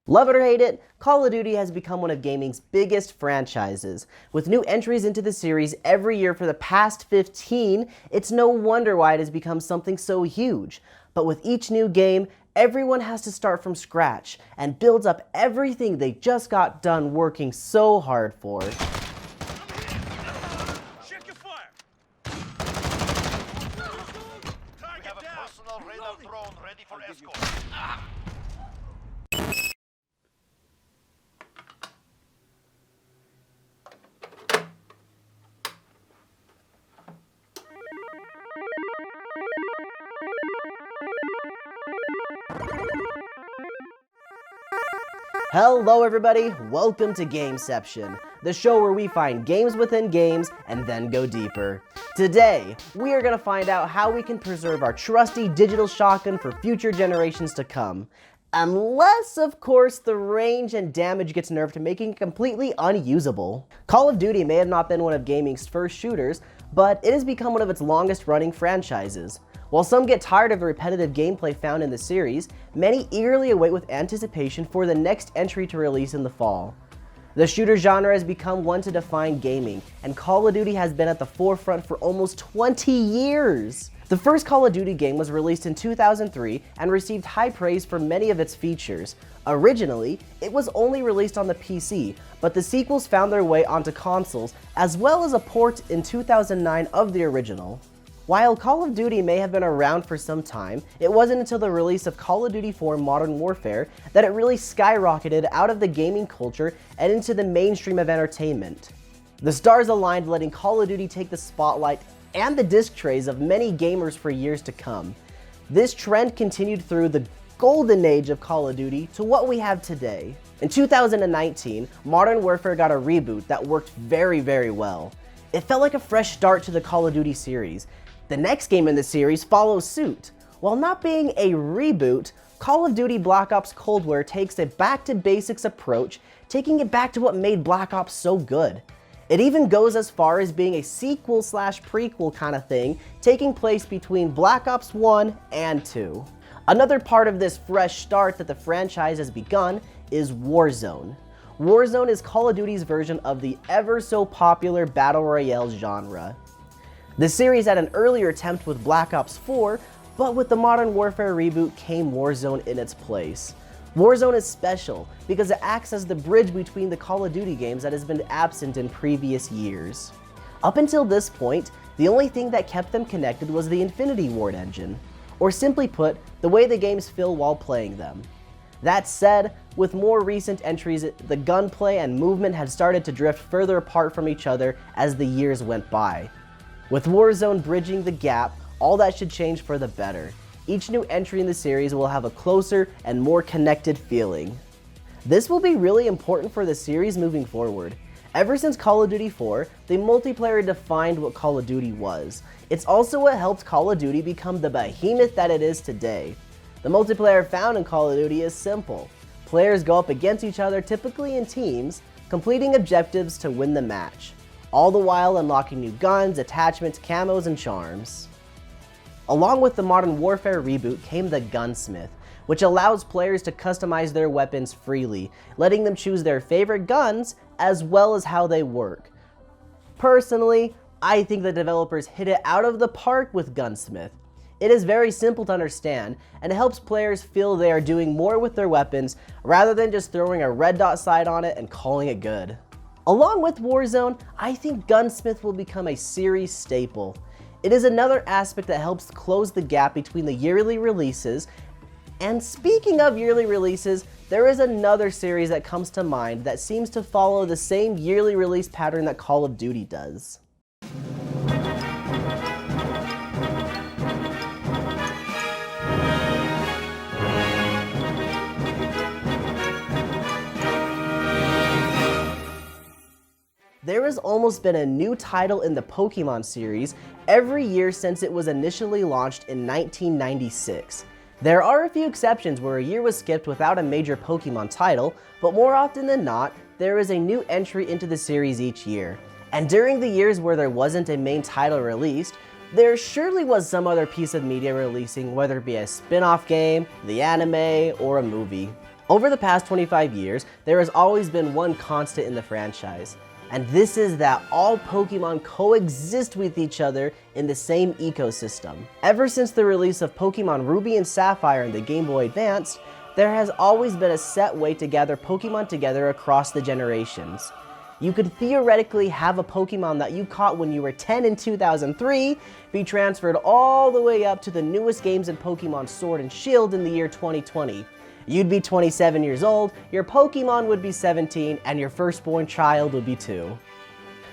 Love it or hate it, Call of Duty has become one of gaming's biggest franchises. With new entries into the series every year for the past 15, it's no wonder why it has become something so huge. But with each new game, everyone has to start from scratch and builds up everything they just got done working so hard for. Check your fire. We have a personal radar drone ready for escort. Hello everybody, welcome to Gameception, the show where we find games within games and then go deeper. Today, we are going to find out how we can preserve our trusty digital shotgun for future generations to come. Unless, of course, the range and damage gets nerfed, making it completely unusable. Call of Duty may have not been one of gaming's first shooters, but it has become one of its longest running franchises. While some get tired of the repetitive gameplay found in the series, many eagerly await with anticipation for the next entry to release in the fall. The shooter genre has become one to define gaming, and Call of Duty has been at the forefront for almost 20 years. The first Call of Duty game was released in 2003 and received high praise for many of its features. Originally, it was only released on the PC, but the sequels found their way onto consoles, as well as a port in 2009 of the original. While Call of Duty may have been around for some time, it wasn't until the release of Call of Duty 4 Modern Warfare that it really skyrocketed out of the gaming culture and into the mainstream of entertainment. The stars aligned, letting Call of Duty take the spotlight and the disc trays of many gamers for years to come. This trend continued through the golden age of Call of Duty to what we have today. In 2019, Modern Warfare got a reboot that worked very well. It felt like a fresh start to the Call of Duty series. The next game in the series follows suit. While not being a reboot, Call of Duty Black Ops Cold War takes a back-to-basics approach, taking it back to what made Black Ops so good. It even goes as far as being a sequel/prequel kind of thing, taking place between Black Ops 1 and 2. Another part of this fresh start that the franchise has begun is Warzone. Warzone is Call of Duty's version of the ever-so-popular Battle Royale genre. The series had an earlier attempt with Black Ops 4, but with the Modern Warfare reboot came Warzone in its place. Warzone is special because it acts as the bridge between the Call of Duty games that has been absent in previous years. Up until this point, the only thing that kept them connected was the Infinity Ward engine, or simply put, the way the games feel while playing them. That said, with more recent entries, the gunplay and movement had started to drift further apart from each other as the years went by. With Warzone bridging the gap, all that should change for the better. Each new entry in the series will have a closer and more connected feeling. This will be really important for the series moving forward. Ever since Call of Duty 4, the multiplayer defined what Call of Duty was. It's also what helped Call of Duty become the behemoth that it is today. The multiplayer found in Call of Duty is simple. Players go up against each other, typically in teams, completing objectives to win the match, all the while unlocking new guns, attachments, camos, and charms. Along with the Modern Warfare reboot came the GUNSMITH, which allows players to customize their weapons freely, letting them choose their favorite guns as well as how they work. Personally, I think the developers hit it out of the park with GUNSMITH. It is very simple to understand, and it helps players feel they are doing more with their weapons rather than just throwing a red dot sight on it and calling it good. Along with Warzone, I think GUNSMITH will become a series staple. It is another aspect that helps close the gap between the yearly releases. And speaking of yearly releases, there is another series that comes to mind that seems to follow the same yearly release pattern that Call of Duty does. There has almost been a new title in the Pokémon series every year since it was initially launched in 1996. There are a few exceptions where a year was skipped without a major Pokémon title, but more often than not, there is a new entry into the series each year. And during the years where there wasn't a main title released, there surely was some other piece of media releasing, whether it be a spin-off game, the anime, or a movie. Over the past 25 years, there has always been one constant in the franchise, and this is that all Pokemon coexist with each other in the same ecosystem. Ever since the release of Pokemon Ruby and Sapphire and the Game Boy Advance, there has always been a set way to gather Pokemon together across the generations. You could theoretically have a Pokemon that you caught when you were 10 in 2003 be transferred all the way up to the newest games in Pokemon Sword and Shield in the year 2020. You'd be 27 years old, your Pokemon would be 17, and your firstborn child would be 2.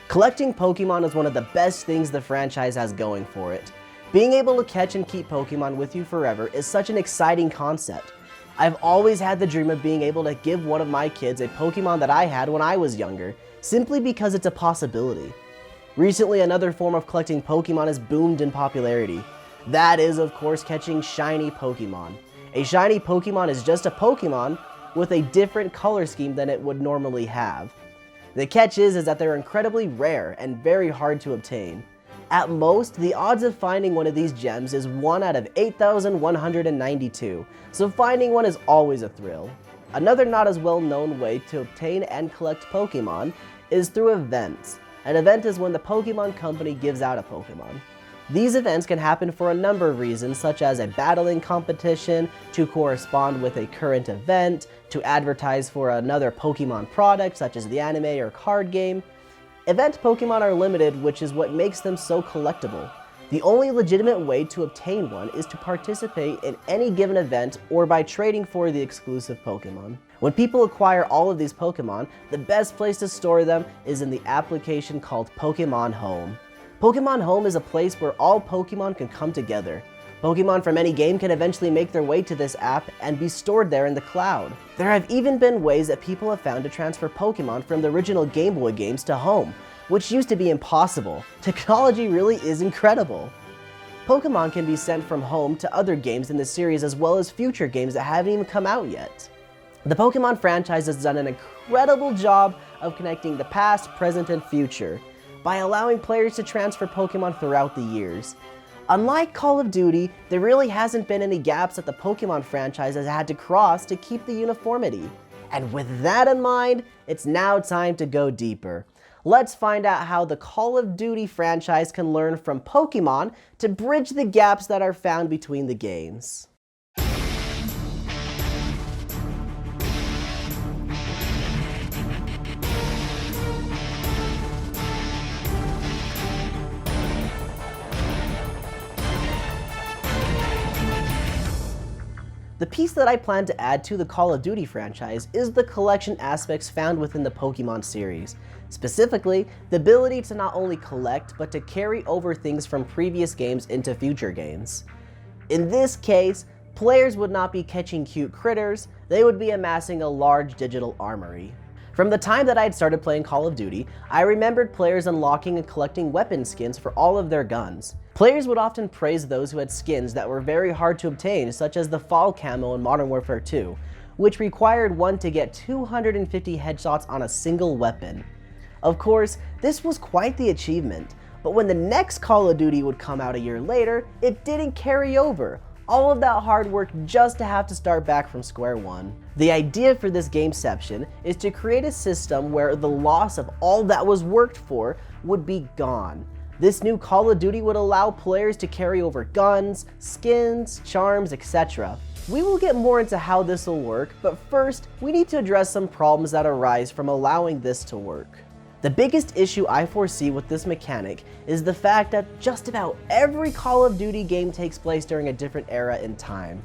Collecting Pokemon is one of the best things the franchise has going for it. Being able to catch and keep Pokemon with you forever is such an exciting concept. I've always had the dream of being able to give one of my kids a Pokemon that I had when I was younger, simply because it's a possibility. Recently, another form of collecting Pokemon has boomed in popularity. That is, of course, catching shiny Pokemon. A shiny Pokemon is just a Pokemon with a different color scheme than it would normally have. The catch is that they're incredibly rare and very hard to obtain. At most, the odds of finding one of these gems is 1 out of 8,192, so finding one is always a thrill. Another not as well known way to obtain and collect Pokemon is through events. An event is when the Pokemon Company gives out a Pokemon. These events can happen for a number of reasons, such as a battling competition, to correspond with a current event, to advertise for another Pokemon product, such as the anime or card game. Event Pokemon are limited, which is what makes them so collectible. The only legitimate way to obtain one is to participate in any given event or by trading for the exclusive Pokemon. When people acquire all of these Pokemon, the best place to store them is in the application called Pokemon Home. Pokemon Home is a place where all Pokemon can come together. Pokemon from any game can eventually make their way to this app and be stored there in the cloud. There have even been ways that people have found to transfer Pokemon from the original Game Boy games to Home, which used to be impossible. Technology really is incredible. Pokemon can be sent from Home to other games in the series as well as future games that haven't even come out yet. The Pokemon franchise has done an incredible job of connecting the past, present, and future by allowing players to transfer Pokemon throughout the years. Unlike Call of Duty, there really hasn't been any gaps that the Pokemon franchise has had to cross to keep the uniformity. And with that in mind, it's now time to go deeper. Let's find out how the Call of Duty franchise can learn from Pokemon to bridge the gaps that are found between the games. The piece that I plan to add to the Call of Duty franchise is the collection aspects found within the Pokemon series. Specifically, the ability to not only collect, but to carry over things from previous games into future games. In this case, players would not be catching cute critters, they would be amassing a large digital armory. From the time that I had started playing Call of Duty, I remembered players unlocking and collecting weapon skins for all of their guns. Players would often praise those who had skins that were very hard to obtain, such as the Fall CAMO in Modern Warfare 2, which required one to get 250 headshots on a single weapon. Of course, this was quite the achievement, but when the next Call of Duty would come out a year later, it didn't carry over. All of that hard work just to have to start back from square one. The idea for this Gameception is to create a system where the loss of all that was worked for would be gone. This new Call of Duty would allow players to carry over guns, skins, charms, etc. We will get more into how this will work, but first, we need to address some problems that arise from allowing this to work. The biggest issue I foresee with this mechanic is the fact that just about every Call of Duty game takes place during a different era in time.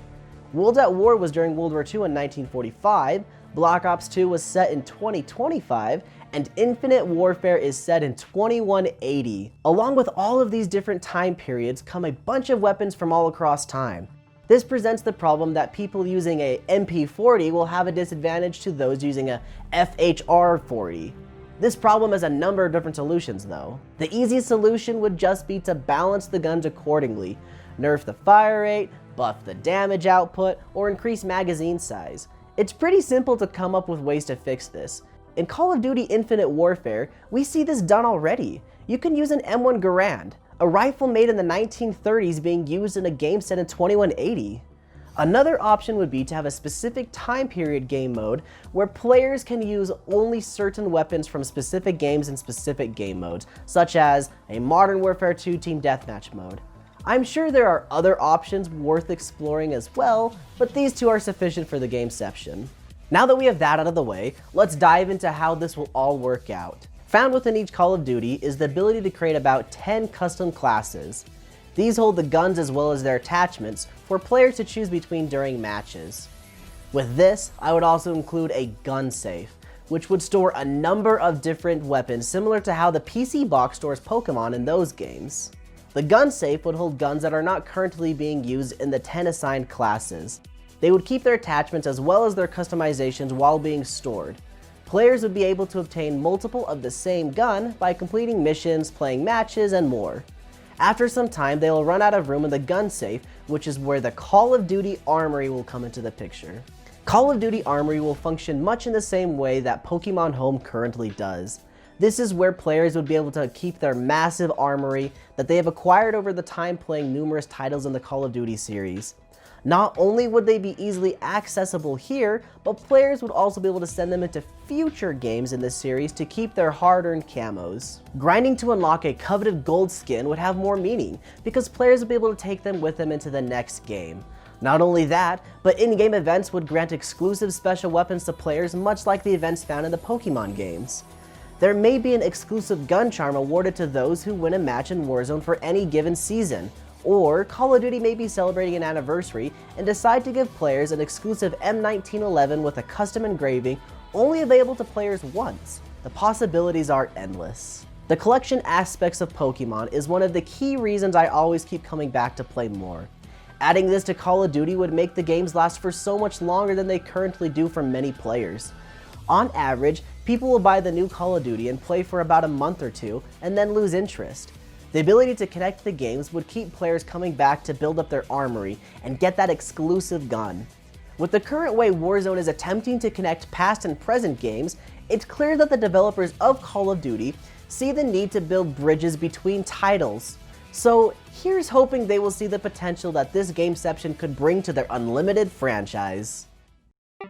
World at War was during World War II in 1945, Black Ops 2 was set in 2025, and Infinite Warfare is set in 2180. Along with all of these different time periods come a bunch of weapons from all across time. This presents the problem that people using a MP40 will have a disadvantage to those using a FHR40. This problem has a number of different solutions though. The easiest solution would just be to balance the guns accordingly, nerf the fire rate, buff the damage output, or increase magazine size. It's pretty simple to come up with ways to fix this. In Call of Duty Infinite Warfare, we see this done already. You can use an M1 Garand, a rifle made in the 1930s being used in a game set in 2180. Another option would be to have a specific time period game mode where players can use only certain weapons from specific games in specific game modes, such as a Modern Warfare 2 Team Deathmatch mode. I'm sure there are other options worth exploring as well, but these two are sufficient for the Gameception. Now that we have that out of the way, let's dive into how this will all work out. Found within each Call of Duty is the ability to create about 10 custom classes. These hold the guns as well as their attachments for players to choose between during matches. With this, I would also include a gun safe, which would store a number of different weapons similar to how the PC box stores Pokémon in those games. The gun safe would hold guns that are not currently being used in the 10 assigned classes. They would keep their attachments as well as their customizations while being stored. Players would be able to obtain multiple of the same gun by completing missions, playing matches, and more. After some time, they will run out of room in the gun safe, which is where the Call of Duty Armory will come into the picture. Call of Duty Armory will function much in the same way that Pokémon Home currently does. This is where players would be able to keep their massive armory that they have acquired over the time playing numerous titles in the Call of Duty series. Not only would they be easily accessible here, but players would also be able to send them into future games in this series to keep their hard-earned camos. Grinding to unlock a coveted gold skin would have more meaning, because players would be able to take them with them into the next game. Not only that, but in-game events would grant exclusive special weapons to players much like the events found in the Pokémon games. There may be an exclusive gun charm awarded to those who win a match in Warzone for any given season. Or Call of Duty may be celebrating an anniversary and decide to give players an exclusive M1911 with a custom engraving only available to players once. The possibilities are endless. The collection aspects of Pokémon is one of the key reasons I always keep coming back to play more. Adding this to Call of Duty would make the games last for so much longer than they currently do for many players. On average, people will buy the new Call of Duty and play for about a month or two and then lose interest. The ability to connect the games would keep players coming back to build up their armory and get that exclusive gun. With the current way Warzone is attempting to connect past and present games, it's clear that the developers of Call of Duty see the need to build bridges between titles. So here's hoping they will see the potential that this Gameception could bring to their unlimited franchise.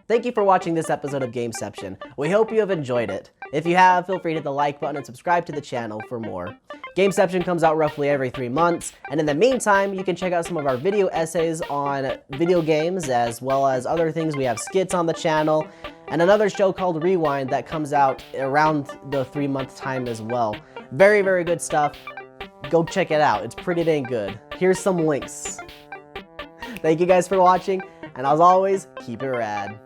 Thank you for watching this episode of Gameception. We hope you have enjoyed it. If you have, feel free to hit the like button and subscribe to the channel for more. Gameception comes out roughly every 3 months, and in the meantime, you can check out some of our video essays on video games, as well as other things. We have skits on the channel, and another show called Rewind that comes out around the 3-month time as well. Very, very good stuff. Go check it out. It's pretty dang good. Here's some links. Thank you guys for watching, and as always, keep it rad.